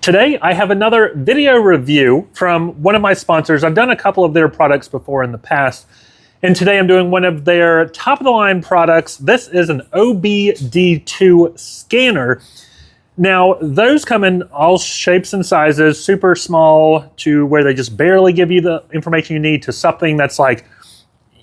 Today, I have another video review from one of my sponsors. I've done a couple of their products before in the past, and today I'm doing one of their top-of-the-line products. This is an OBD2 scanner. Now, those come in all shapes and sizes, super small to where they just barely give you the information you need to something that's like,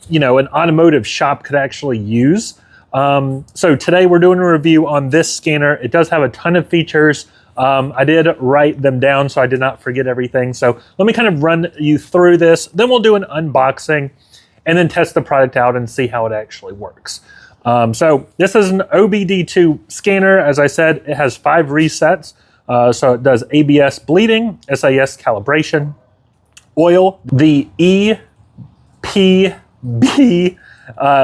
you know, an automotive shop could actually use. So today we're doing a review on this scanner. It does have a ton of features. I did write them down so I did not forget everything. So let me kind of run you through this. Then we'll do an unboxing and then test the product out and see how it actually works. So this is an OBD2 scanner. As I said, it has 5 resets. So it does ABS bleeding, SAS calibration, oil, the EPB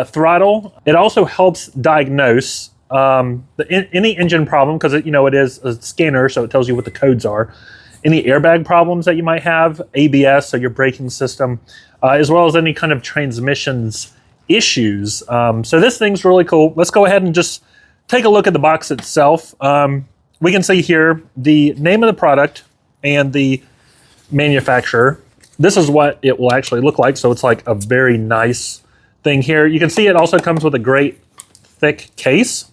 throttle. It also helps diagnose any engine problem, because it is a scanner, so it tells you what the codes are. Any airbag problems that you might have, ABS, so your braking system, as well as any kind of transmissions issues. So this thing's really cool. Let's go ahead and just take a look at the box itself. We can see here the name of the product and the manufacturer. This is what it will actually look like. So it's like a very nice thing here. You can see it also comes with a great thick case,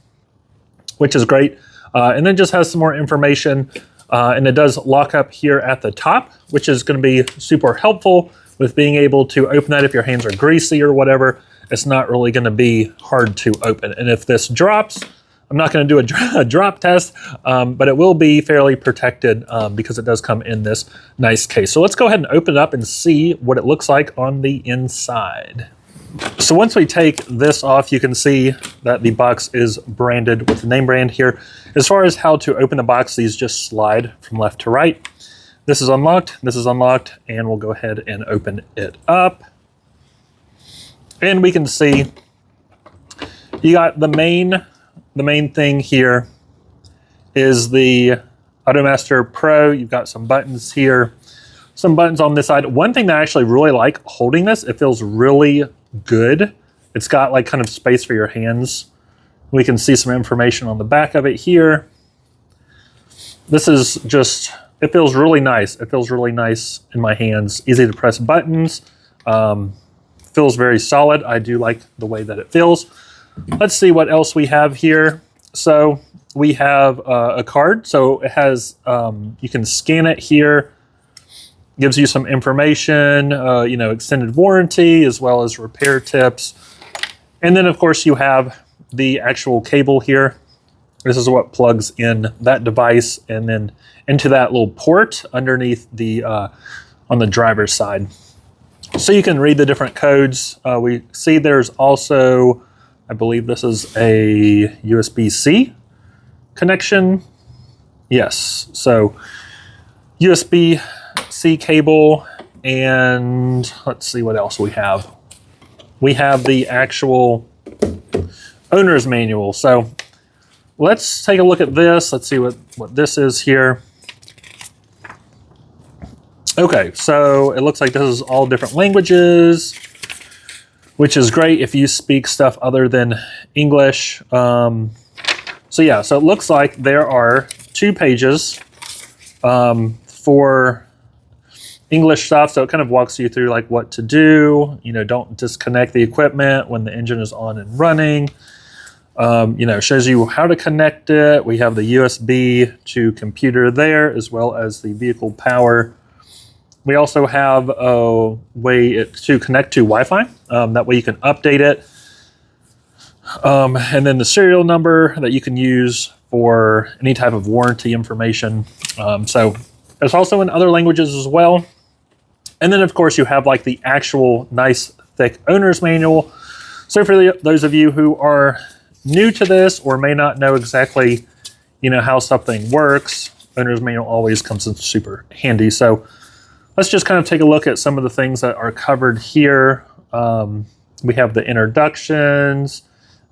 which is great. And then just has some more information. And it does lock up here at the top, which is going to be super helpful with being able to open that if your hands are greasy or whatever. It's not really going to be hard to open. And if this drops, I'm not going to do a drop test, but it will be fairly protected because it does come in this nice case. So let's go ahead and open it up and see what it looks like on the inside. So once we take this off, you can see that the box is branded with the name brand here. As far as how to open the box, these just slide from left to right. This is unlocked, and we'll go ahead and open it up. And we can see you got the main thing here is the AutoMaster Pro. You've got some buttons here, some buttons on this side. One thing that I actually really like holding this, it feels really good. It's got like kind of space for your hands. We can see some information on the back of it here. This is just, it feels really nice. It feels really nice in my hands. Easy to press buttons. Feels very solid. I do like the way that it feels. Let's see what else we have here. So we have a card. So it has, you can scan it here. Gives you some information, extended warranty, as well as repair tips. And then, of course, you have the actual cable here. This is what plugs in that device and then into that little port underneath the on the driver's side. So you can read the different codes. We see there's also, I believe this is a USB-C connection. Yes, so USB-C cable, and let's see what else we have. We have the actual owner's manual. So let's take a look at this. Let's see what this is here. Okay, so it looks like this is all different languages, which is great if you speak stuff other than English. So yeah, so it looks like there are 2 pages for English stuff. So it kind of walks you through like what to do. Don't disconnect the equipment when the engine is on and running. Shows you how to connect it. We have the USB to computer there, as well as the vehicle power. We also have a way to connect to Wi-Fi. That way you can update it. And then the serial number that you can use for any type of warranty information. So it's also in other languages as well. And then, of course, you have like the actual nice thick owner's manual. So for those of you who are new to this or may not know exactly, how something works, owner's manual always comes in super handy. So let's just kind of take a look at some of the things that are covered here. We have the introductions,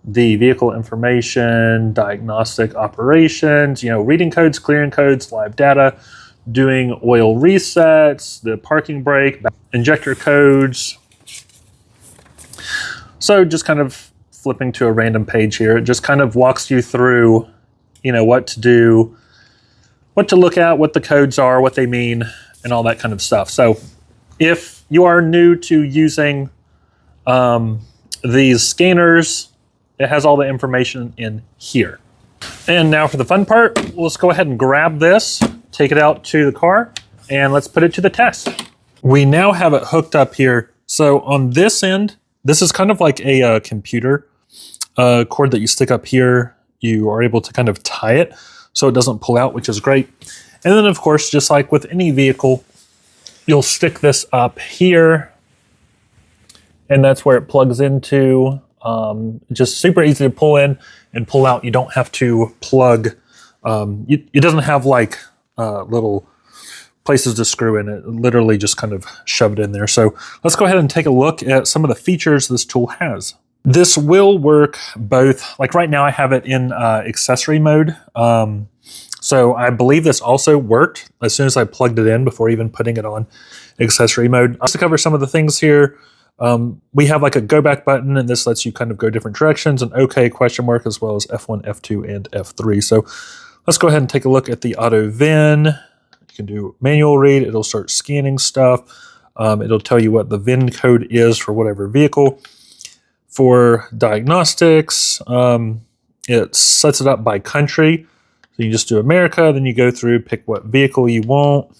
the vehicle information, diagnostic operations, reading codes, clearing codes, live data, doing oil resets, the parking brake, injector codes. So just kind of flipping to a random page here, it just kind of walks you through, what to do what to look at, what the codes are, what they mean, and all that kind of stuff. So if you are new to using these scanners, it has all the information in here. And now for the fun part, let's go ahead and grab this, take it out to the car, and let's put it to the test. We now have it hooked up here. So on this end, this is kind of like a computer cord that you stick up here. You are able to kind of tie it so it doesn't pull out, which is great. And then of course, just like with any vehicle, you'll stick this up here, and that's where it plugs into. Just super easy to pull in and pull out. You don't have to plug, it doesn't have like little places to screw in. It literally just kind of shove it in there. So let's go ahead and take a look at some of the features this tool has. This will work both, like right now I have it in accessory mode. So I believe this also worked as soon as I plugged it in before even putting it on accessory mode. Just to cover some of the things here, we have like a go back button, and this lets you kind of go different directions, and OK question mark, as well as F1, F2, and F3. So let's go ahead and take a look at the auto VIN. You can do manual read. It'll start scanning stuff. It'll tell you what the VIN code is for whatever vehicle. For diagnostics, it sets it up by country. So you just do America, then you go through, pick what vehicle you want.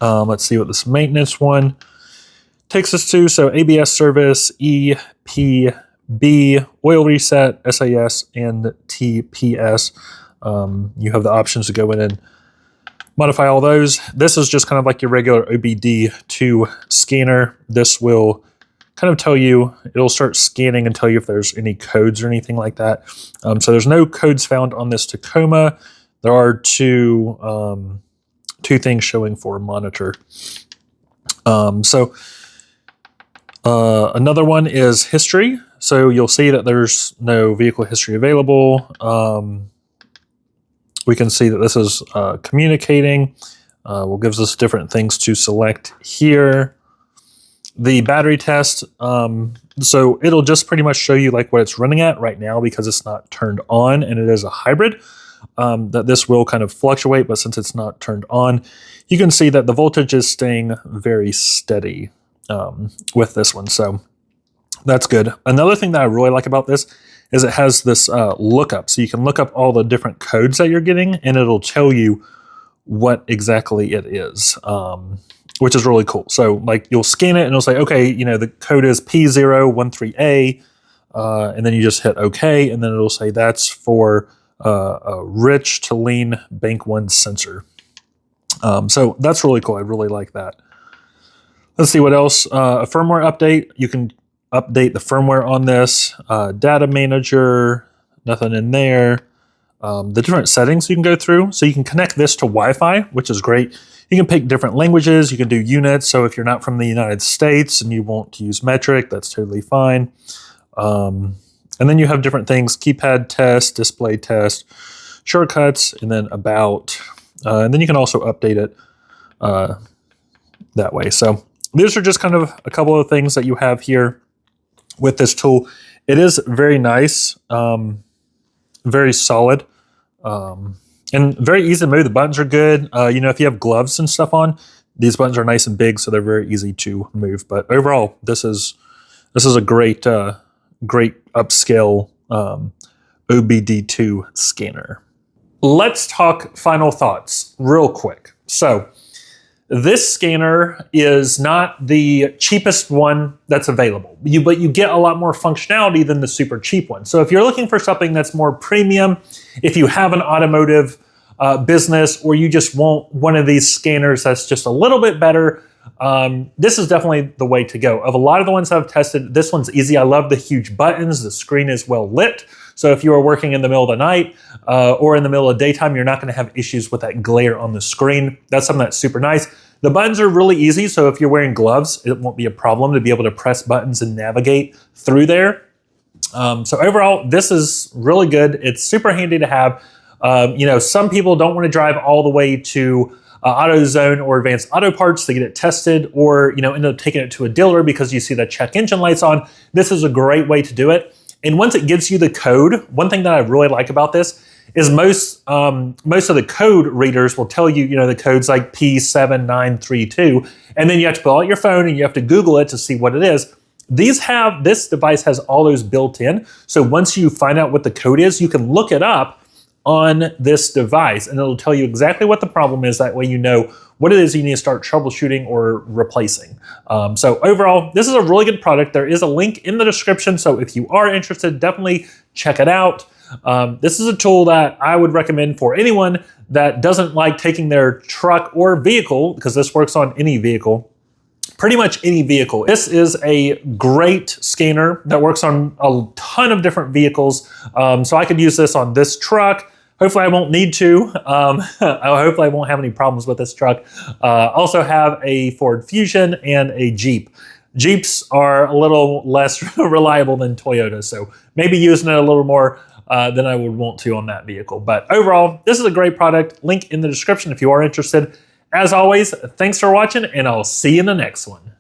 Let's see what this maintenance one takes us to. So ABS service, EPB, oil reset, SAS, and TPS. You have the options to go in and modify all those. This is just kind of like your regular OBD2 scanner. This will kind of tell you, it'll start scanning and tell you if there's any codes or anything like that. So there's no codes found on this Tacoma. There are two things showing for monitor. Another one is history. So you'll see that there's no vehicle history available. We can see that this is communicating. Will gives us different things to select here. The battery test, so it'll just pretty much show you like what it's running at right now because it's not turned on and it is a hybrid, that this will kind of fluctuate, but since it's not turned on, you can see that the voltage is staying very steady with this one. So that's good. Another thing that I really like about this is it has this lookup. So you can look up all the different codes that you're getting and it'll tell you what exactly it is. Which is really cool. So like you'll scan it and it'll say, okay, you know, the code is P013A, and then you just hit okay, and then it'll say that's for a rich to lean bank one sensor. So that's really cool. I really like that. Let's see what else. A firmware update. You can update the firmware on this. Data manager, nothing in there. The different settings you can go through. So you can connect this to Wi-Fi, which is great. You can pick different languages. You can do units. So if you're not from the United States and you want to use metric, that's totally fine. And then you have different things: keypad test, display test, shortcuts, and then about. And then you can also update it that way. So these are just kind of a couple of things that you have here with this tool. It is very nice, very solid. And very easy to move. The buttons are good. You know, if you have gloves and stuff on, these buttons are nice and big, so they're very easy to move. But overall, this is a great upscale OBD2 scanner. Let's talk final thoughts real quick. So this scanner is not the cheapest one that's available, but you get a lot more functionality than the super cheap one. So if you're looking for something that's more premium, if you have an automotive business, or you just want one of these scanners that's just a little bit better, this is definitely the way to go. Of a lot of the ones I've tested, this one's easy. I love the huge buttons. The screen is well lit. So if you are working in the middle of the night or in the middle of daytime, you're not going to have issues with that glare on the screen. That's something that's super nice. The buttons are really easy. So if you're wearing gloves, it won't be a problem to be able to press buttons and navigate through there. So overall, this is really good. It's super handy to have. You know, some people don't want to drive all the way to AutoZone or Advanced Auto Parts to get it tested, or, you know, end up taking it to a dealer because you see the check engine lights on. This is a great way to do it. And once it gives you the code, one thing that I really like about this is most of the code readers will tell you, the code's like P7932, and then you have to pull out your phone and you have to Google it to see what it is. This device has all those built in. So once you find out what the code is, you can look it up on this device and it'll tell you exactly what the problem is. That way you know what it is you need to start troubleshooting or replacing. So overall, this is a really good product. There is a link in the description. So if you are interested, definitely check it out. This is a tool that I would recommend for anyone that doesn't like taking their truck or vehicle, because this works on any vehicle. Pretty much any vehicle. This is a great scanner that works on a ton of different vehicles. So I could use this on this truck. Hopefully I won't need to. Hopefully I won't have any problems with this truck. Also have a Ford Fusion and a Jeep. Jeeps are a little less reliable than Toyota, so maybe using it a little more than I would want to on that vehicle. But overall, this is a great product. Link in the description if you are interested. As always, thanks for watching, and I'll see you in the next one.